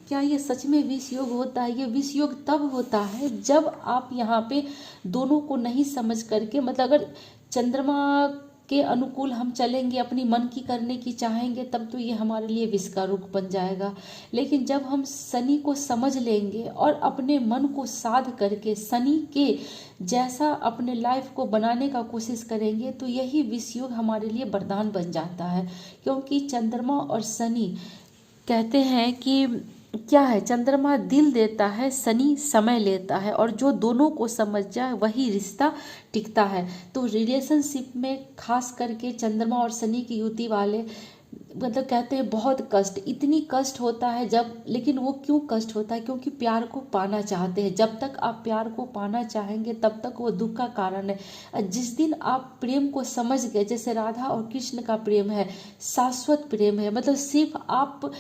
क्या ये सच में विष योग होता है? ये विष योग तब होता है जब आप यहाँ पे दोनों को नहीं समझ करके, मतलब अगर चंद्रमा के अनुकूल हम चलेंगे, अपनी मन की करने की चाहेंगे, तब तो ये हमारे लिए विष का रूप बन जाएगा। लेकिन जब हम शनि को समझ लेंगे और अपने मन को साध करके शनि के जैसा अपने लाइफ को बनाने का कोशिश करेंगे, तो यही विष योग हमारे लिए वरदान बन जाता है। क्योंकि चंद्रमा और शनि कहते हैं कि क्या है, चंद्रमा दिल देता है, शनि समय लेता है, और जो दोनों को समझ जाए वही रिश्ता टिकता है। तो रिलेशनशिप में खास करके चंद्रमा और शनि की युति वाले, मतलब कहते हैं बहुत कष्ट, इतनी कष्ट होता है जब, लेकिन वो क्यों कष्ट होता है? क्योंकि प्यार को पाना चाहते हैं। जब तक आप प्यार को पाना चाहेंगे तब तक वो दुख का कारण है। जिस दिन आप प्रेम को समझ गए, जैसे राधा और कृष्ण का प्रेम है, शाश्वत प्रेम है, मतलब सिर्फ आप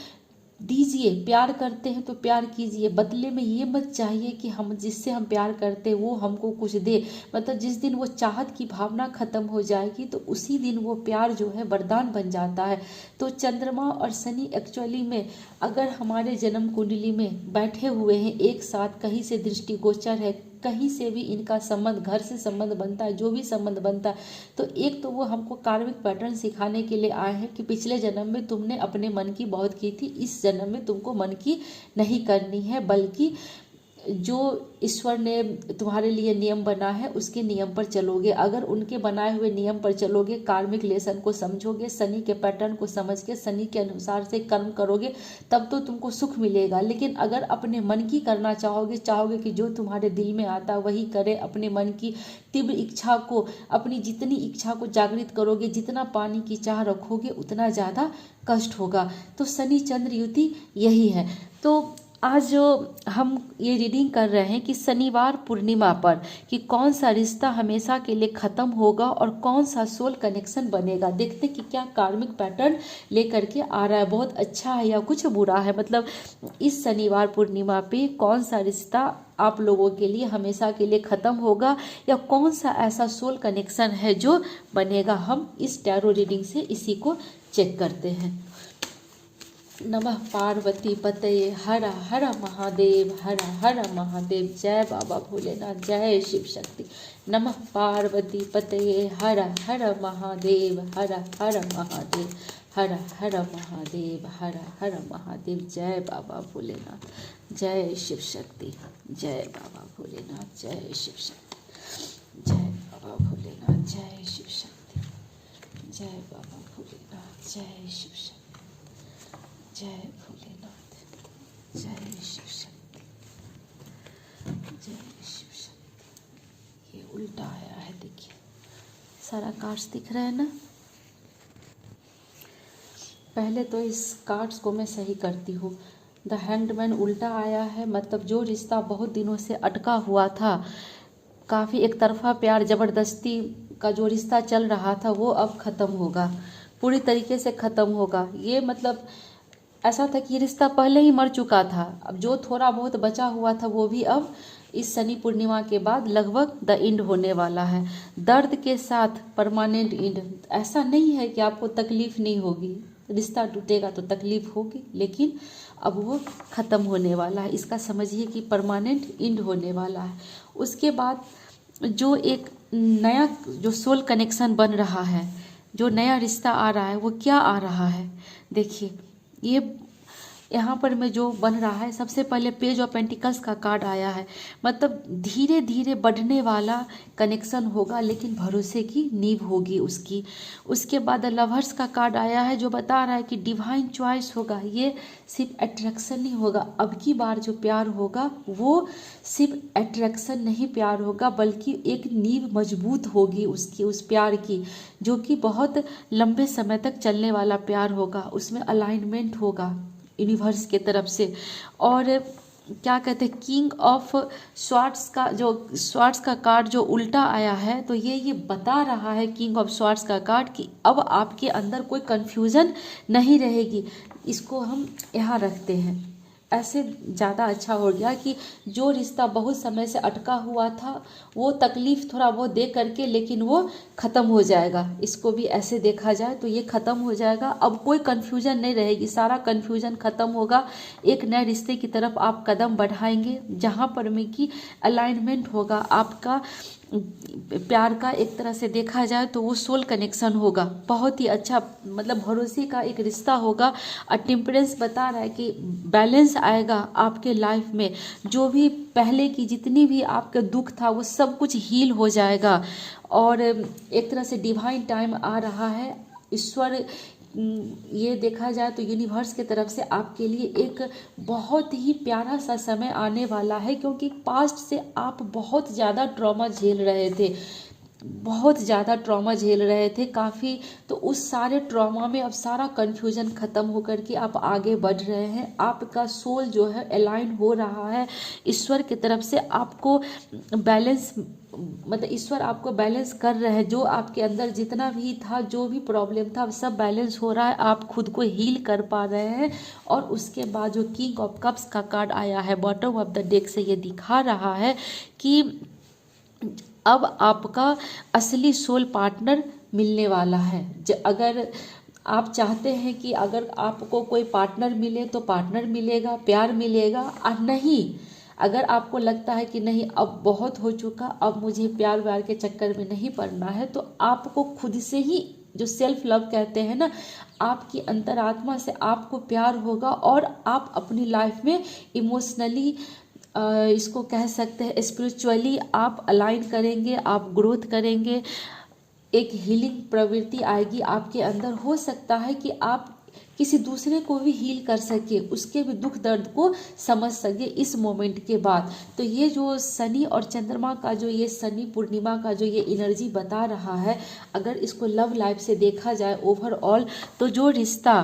दीजिए, प्यार करते हैं तो प्यार कीजिए, बदले में ये मत चाहिए कि हम जिससे हम प्यार करते हैं वो हमको कुछ दे। मतलब जिस दिन वो चाहत की भावना खत्म हो जाएगी तो उसी दिन वो प्यार जो है वरदान बन जाता है। तो चंद्रमा और शनि एक्चुअली में अगर हमारे जन्म कुंडली में बैठे हुए हैं एक साथ, कहीं से दृष्टिगोचर है, कहीं से भी इनका संबंध, घर से संबंध बनता है, जो भी संबंध बनता है, तो एक तो वो हमको कार्मिक पैटर्न सिखाने के लिए आए हैं कि पिछले जन्म में तुमने अपने मन की बहुत की थी, इस जन्म में तुमको मन की नहीं करनी है, बल्कि जो ईश्वर ने तुम्हारे लिए नियम बना है उसके नियम पर चलोगे। अगर उनके बनाए हुए नियम पर चलोगे, कार्मिक लेसन को समझोगे, शनि के पैटर्न को समझ के शनि के अनुसार से कर्म करोगे, तब तो तुमको सुख मिलेगा। लेकिन अगर अपने मन की करना चाहोगे कि जो तुम्हारे दिल में आता वही करे, अपने मन की तीव्र इच्छा को, अपनी जितनी इच्छा को जागृत करोगे, जितना पानी की चाह रखोगे उतना ज़्यादा कष्ट होगा। तो शनि चंद्र युति यही है। तो आज जो हम ये रीडिंग कर रहे हैं कि शनिवार पूर्णिमा पर कि कौन सा रिश्ता हमेशा के लिए ख़त्म होगा और कौन सा सोल कनेक्शन बनेगा। देखते कि क्या कार्मिक पैटर्न लेकर के आ रहा है, बहुत अच्छा है या कुछ बुरा है। मतलब इस शनिवार पूर्णिमा पे कौन सा रिश्ता आप लोगों के लिए हमेशा के लिए ख़त्म होगा या कौन सा ऐसा सोल कनेक्शन है जो बनेगा। हम इस टैरो रीडिंग से इसी को चेक करते हैं। नमः पार्वती पतये हर हर महादेव, हर हर महादेव। जय बाबा भोलेनाथ, जय शिव शक्ति। नमः पार्वती पतये हर हर महादेव, हर हर महादेव, हर हर महादेव, हर हर महादेव। जय बाबा भोलेनाथ, जय शिव शक्ति। जय बाबा भोलेनाथ, जय शिव शक्ति। जय बाबा भोलेनाथ, जय शिव शक्ति। जय बाबा भोलेनाथ, जय शिव शक्ति। जय भोलेनाथ, जय शिव शक्ति, जय शिव शक्ति। ये उल्टा आया है, देखिए सारा कार्ड्स दिख रहा है ना। पहले तो इस कार्ड्स को मैं सही करती हूँ। द हैंगड उल्टा आया है, मतलब जो रिश्ता बहुत दिनों से अटका हुआ था, काफ़ी एक तरफा प्यार, ज़बरदस्ती का जो रिश्ता चल रहा था वो अब ख़त्म होगा, पूरी तरीके से ख़त्म होगा। ये मतलब ऐसा था कि ये रिश्ता पहले ही मर चुका था, अब जो थोड़ा बहुत बचा हुआ था वो भी अब इस शनि पूर्णिमा के बाद लगभग द एंड होने वाला है। दर्द के साथ परमानेंट एंड। ऐसा नहीं है कि आपको तकलीफ़ नहीं होगी, रिश्ता टूटेगा तो तकलीफ़ होगी, लेकिन अब वो ख़त्म होने वाला है। इसका समझिए कि परमानेंट एंड होने वाला है। उसके बाद जो एक नया जो सोल कनेक्शन बन रहा है, जो नया रिश्ता आ रहा है, वो क्या आ रहा है देखिए। ये यहाँ पर में जो बन रहा है, सबसे पहले पेज ऑफ पेंटिकल्स का कार्ड आया है, मतलब धीरे धीरे बढ़ने वाला कनेक्शन होगा, लेकिन भरोसे की नींव होगी उसकी। उसके बाद लवर्स का कार्ड आया है जो बता रहा है कि डिवाइन चॉइस होगा। ये सिर्फ अट्रैक्शन नहीं होगा, अब की बार जो प्यार होगा वो सिर्फ अट्रैक्शन नहीं प्यार होगा, बल्कि एक नींव मजबूत होगी उसकी, उस प्यार की, जो कि बहुत लंबे समय तक चलने वाला प्यार होगा। उसमें अलाइनमेंट होगा यूनिवर्स के तरफ से। और क्या कहते हैं, किंग ऑफ स्वार्ड्स का जो स्वार्ड्स का कार्ड जो उल्टा आया है, तो ये बता रहा है किंग ऑफ स्वार्ड्स का कार्ड कि अब आपके अंदर कोई कंफ्यूजन नहीं रहेगी। इसको हम यहाँ रखते हैं, ऐसे ज़्यादा अच्छा हो गया कि जो रिश्ता बहुत समय से अटका हुआ था वो तकलीफ़ थोड़ा बहुत दे करके लेकिन वो ख़त्म हो जाएगा। इसको भी ऐसे देखा जाए तो ये ख़त्म हो जाएगा। अब कोई कन्फ्यूजन नहीं रहेगी, सारा कन्फ्यूजन ख़त्म होगा। एक नए रिश्ते की तरफ आप कदम बढ़ाएंगे जहाँ पर में कि अलाइनमेंट होगा आपका प्यार का। एक तरह से देखा जाए तो वो सोल कनेक्शन होगा, बहुत ही अच्छा, मतलब भरोसे का एक रिश्ता होगा। और टेम्परेंस बता रहा है कि बैलेंस आएगा आपके लाइफ में। जो भी पहले की जितनी भी आपका दुख था वो सब कुछ हील हो जाएगा। और एक तरह से डिवाइन टाइम आ रहा है। ईश्वर ये देखा जाए तो यूनिवर्स की तरफ से आपके लिए एक बहुत ही प्यारा सा समय आने वाला है, क्योंकि पास्ट से आप बहुत ज़्यादा ट्रॉमा झेल रहे थे, बहुत ज़्यादा ट्रॉमा झेल रहे थे काफ़ी। तो उस सारे ट्रॉमा में अब सारा कन्फ्यूजन ख़त्म होकर के आप आगे बढ़ रहे हैं। आपका सोल जो है अलाइन हो रहा है ईश्वर की तरफ से। आपको बैलेंस, मतलब ईश्वर आपको बैलेंस कर रहे हैं। जो आपके अंदर जितना भी था, जो भी प्रॉब्लम था, सब बैलेंस हो रहा है। आप खुद को हील कर पा रहे हैं। और उसके बाद जो किंग ऑफ कप्स का कार्ड आया है बॉटम ऑफ द डेक से, ये दिखा रहा है कि अब आपका असली सोल पार्टनर मिलने वाला है। अगर आप चाहते हैं कि अगर आपको कोई पार्टनर मिले तो पार्टनर मिलेगा, प्यार मिलेगा। और नहीं, अगर आपको लगता है कि नहीं अब बहुत हो चुका, अब मुझे प्यार व्यार के चक्कर में नहीं पड़ना है, तो आपको खुद से ही, जो सेल्फ लव कहते हैं ना, आपकी अंतरात्मा से आपको प्यार होगा। और आप अपनी लाइफ में इमोशनली, इसको कह सकते हैं स्पिरिचुअली आप अलाइन करेंगे, आप ग्रोथ करेंगे। एक हीलिंग प्रवृत्ति आएगी आपके अंदर। हो सकता है कि आप किसी दूसरे को भी हील कर सके, उसके भी दुख दर्द को समझ सके इस मोमेंट के बाद। तो ये जो शनि और चंद्रमा का जो ये शनि पूर्णिमा का जो ये एनर्जी बता रहा है, अगर इसको लव लाइफ से देखा जाए ओवरऑल, तो जो रिश्ता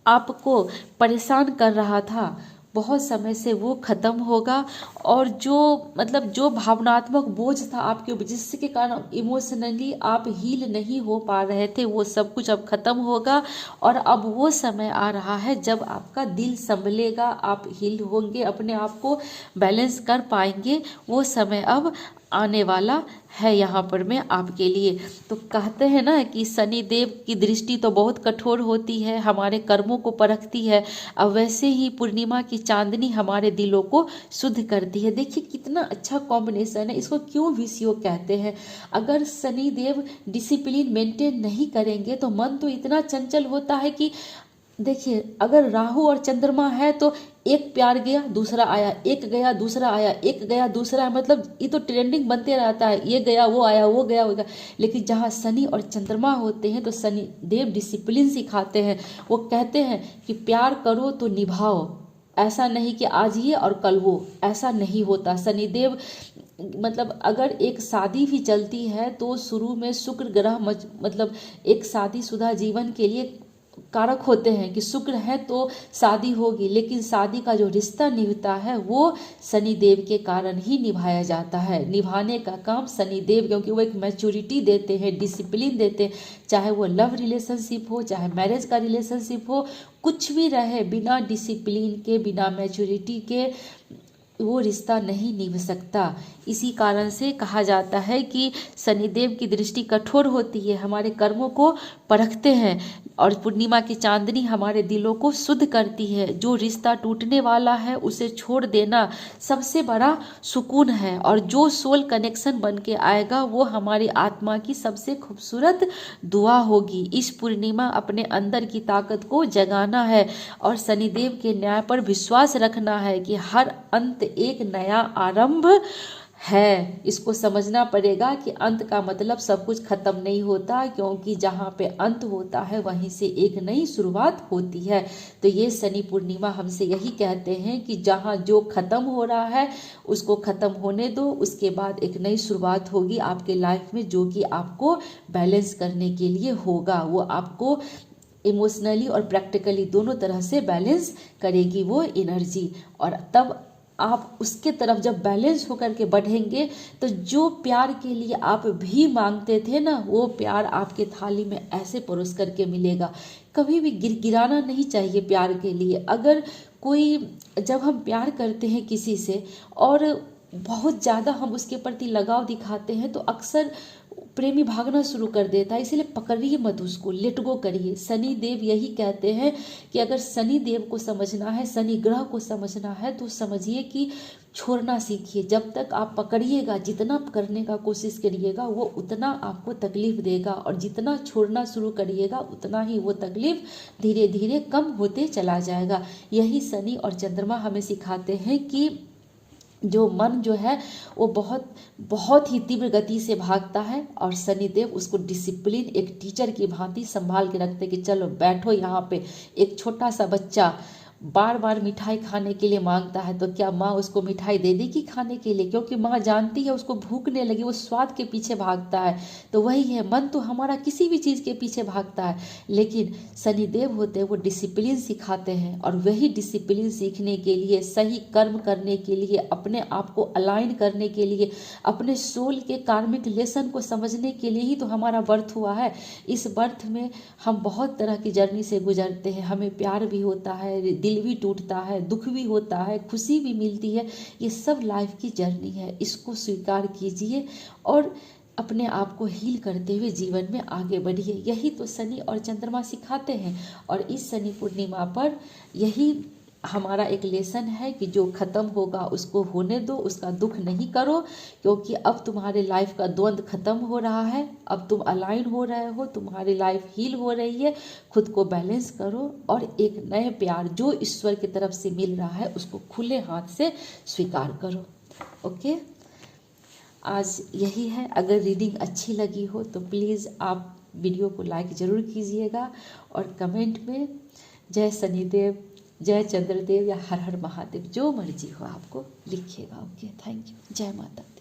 आपको परेशान कर रहा था बहुत समय से वो ख़त्म होगा। और जो मतलब जो भावनात्मक बोझ था आपके ऊपर, जिसके कारण इमोशनली आप हील नहीं हो पा रहे थे, वो सब कुछ अब ख़त्म होगा। और अब वो समय आ रहा है जब आपका दिल संभलेगा, आप हील होंगे, अपने आप को बैलेंस कर पाएंगे। वो समय अब आने वाला है यहाँ पर में आपके लिए। तो कहते हैं ना कि शनि देव की दृष्टि तो बहुत कठोर होती है, हमारे कर्मों को परखती है। अब वैसे ही पूर्णिमा की चांदनी हमारे दिलों को शुद्ध करती है। देखिए कितना अच्छा कॉम्बिनेशन है। इसको क्यों विष योग कहते हैं? अगर शनि देव डिसिप्लिन मेंटेन नहीं करेंगे तो मन तो इतना चंचल होता है कि देखिए, अगर राहु और चंद्रमा है तो एक प्यार गया दूसरा आया, एक गया दूसरा आया, एक गया दूसरा आया, मतलब ये तो ट्रेंडिंग बनते रहता है, ये गया वो आया, वो गया वो गया। लेकिन जहाँ शनि और चंद्रमा होते हैं तो शनि देव डिसिप्लिन सिखाते हैं। वो कहते हैं कि प्यार करो तो निभाओ, ऐसा नहीं कि आज ये और कल वो, ऐसा नहीं होता। शनिदेव मतलब अगर एक शादी भी चलती है तो शुरू में शुक्र ग्रह मतलब एक शादीशुदा जीवन के लिए कारक होते हैं कि शुक्र है तो शादी होगी, लेकिन शादी का जो रिश्ता निभता है वो शनि देव के कारण ही निभाया जाता है। निभाने का काम शनि देव, क्योंकि वो एक मैच्योरिटी देते हैं, डिसिप्लिन देते हैं। चाहे वो लव रिलेशनशिप हो, चाहे मैरिज का रिलेशनशिप हो, कुछ भी रहे, बिना डिसिप्लिन के, बिना मैच्योरिटी के वो रिश्ता नहीं निभ सकता। इसी कारण से कहा जाता है कि शनिदेव की दृष्टि कठोर होती है, हमारे कर्मों को परखते हैं। और पूर्णिमा की चांदनी हमारे दिलों को शुद्ध करती है। जो रिश्ता टूटने वाला है उसे छोड़ देना सबसे बड़ा सुकून है। और जो सोल कनेक्शन बन के आएगा वो हमारी आत्मा की सबसे खूबसूरत दुआ होगी। इस पूर्णिमा अपने अंदर की ताकत को जगाना है और शनिदेव के न्याय पर विश्वास रखना है कि हर अंत एक नया आरंभ है। इसको समझना पड़ेगा कि अंत का मतलब सब कुछ खत्म नहीं होता, क्योंकि जहाँ पे अंत होता है वहीं से एक नई शुरुआत होती है। तो ये शनि पूर्णिमा हमसे यही कहते हैं कि जहाँ जो खत्म हो रहा है उसको खत्म होने दो, उसके बाद एक नई शुरुआत होगी आपके लाइफ में, जो कि आपको बैलेंस करने के लिए होगा। वो आपको इमोशनली और प्रैक्टिकली दोनों तरह से बैलेंस करेगी वो एनर्जी। और तब आप उसके तरफ जब बैलेंस होकर के बढ़ेंगे तो जो प्यार के लिए आप भी मांगते थे ना, वो प्यार आपके थाली में ऐसे परोस करके मिलेगा। कभी भी गिराना नहीं चाहिए प्यार के लिए। अगर कोई जब हम प्यार करते हैं किसी से और बहुत ज़्यादा हम उसके प्रति लगाव दिखाते हैं तो अक्सर प्रेमी भागना शुरू कर देता है, इसीलिए पकड़िए मत उसको, लेट गो करिए। शनि देव यही कहते हैं कि अगर शनि देव को समझना है, शनि ग्रह को समझना है तो समझिए कि छोड़ना सीखिए। जब तक आप पकड़िएगा, जितना करने का कोशिश करिएगा वो उतना आपको तकलीफ देगा, और जितना छोड़ना शुरू करिएगा उतना ही वो तकलीफ धीरे धीरे कम होते चला जाएगा। यही शनि और चंद्रमा हमें सिखाते हैं कि जो मन जो है वो बहुत ही तीव्र गति से भागता है, और शनिदेव उसको डिसिप्लिन एक टीचर की भांति संभाल के रखते कि चलो बैठो यहाँ पे। एक छोटा सा बच्चा बार बार मिठाई खाने के लिए मांगता है तो क्या माँ उसको मिठाई दे देगी खाने के लिए? क्योंकि माँ जानती है उसको भूख नहीं लगी, वो स्वाद के पीछे भागता है। तो वही है, मन तो हमारा किसी भी चीज़ के पीछे भागता है, लेकिन शनिदेव होते हैं वो डिसिप्लिन सिखाते हैं, और वही डिसिप्लिन सीखने के लिए, सही कर्म करने के लिए, अपने आप को अलाइन करने के लिए, अपने सोल के कार्मिक लेसन को समझने के लिए ही तो हमारा बर्थ हुआ है। इस बर्थ में हम बहुत तरह की जर्नी से गुजरते हैं, हमें प्यार भी होता है, दिल भी टूटता है, दुख भी होता है, खुशी भी मिलती है। ये सब लाइफ की जर्नी है, इसको स्वीकार कीजिए और अपने आप को हील करते हुए जीवन में आगे बढ़िए। यही तो शनि और चंद्रमा सिखाते हैं, और इस शनि पूर्णिमा पर यही हमारा एक लेसन है कि जो खत्म होगा उसको होने दो, उसका दुख नहीं करो, क्योंकि अब तुम्हारे लाइफ का द्वंद्व खत्म हो रहा है, अब तुम अलाइन हो रहे हो, तुम्हारी लाइफ हील हो रही है। खुद को बैलेंस करो और एक नए प्यार जो ईश्वर की तरफ से मिल रहा है उसको खुले हाथ से स्वीकार करो। ओके, आज यही है। अगर रीडिंग अच्छी लगी हो तो प्लीज़ आप वीडियो को लाइक ज़रूर कीजिएगा, और कमेंट में जय शनिदेव, जय चंद्रदेव या हर हर महादेव जो मर्जी हो आपको लिखिएगा। Okay, thank you. जय माता दी।